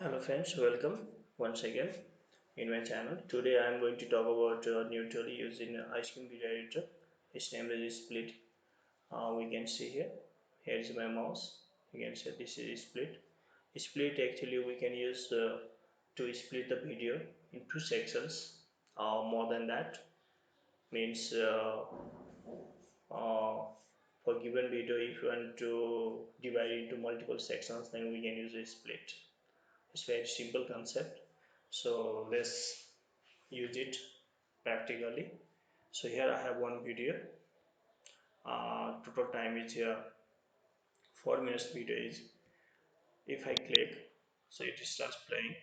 Hello friends, welcome once again in my channel. Today I am going to talk about new tool used in Icecream video editor. Its name is Split. We can see here. Here is my mouse. You can see this is Split. Split actually we can use to split the video in two sections or more than that. Means uh, for given video if you want to divide into multiple sections then we can use a split. It's very simple concept, so let's use it practically. So here I have one video. Total time is here 4 minutes video is. If I click, so it starts playing.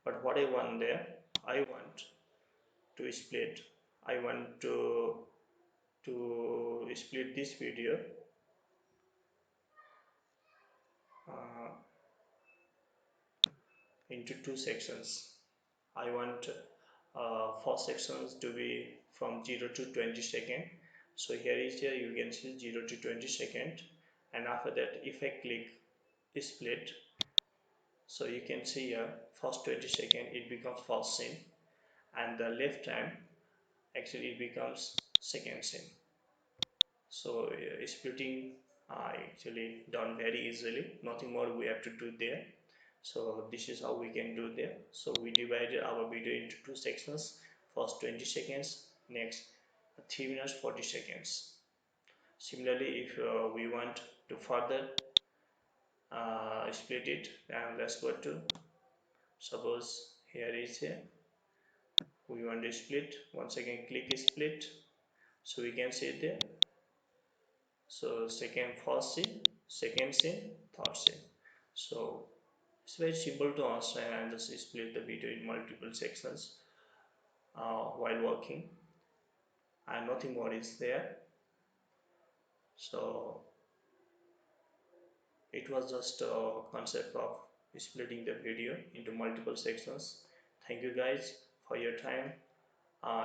But what I want there, I want to split. I want to split this video uh, into two sections. I want four sections to be from 0 to 20 second. So here you can see 0 to 20 second, and after that if I click split, so you can see here first 20 second it becomes first scene, and the left time actually it becomes second scene. So splitting actually done very easily, nothing more we have to do there. So this is how we can do there. So we divided our video into two sections, first 20 seconds, next 3 minutes 40 seconds. Similarly, if we want to further split it, and let's go to, suppose here is here we want to split. Once again click split, so we can see it there. So first scene, second scene, third scene. So it's very simple to understand and just split the video in multiple sections while working, and nothing more is there. So it was just a concept of splitting the video into multiple sections. Thank you guys for your time.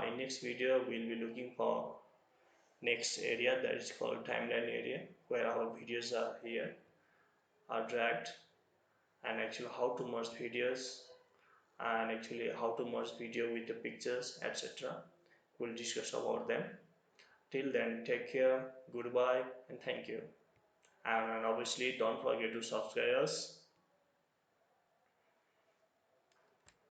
In next video we'll be looking for next area, that is called timeline area, where our videos are here are dragged, and actually how to merge videos, and actually how to merge video with the pictures, etc. We'll discuss about them. Till then, take care, goodbye, and thank you. And obviously don't forget to subscribe us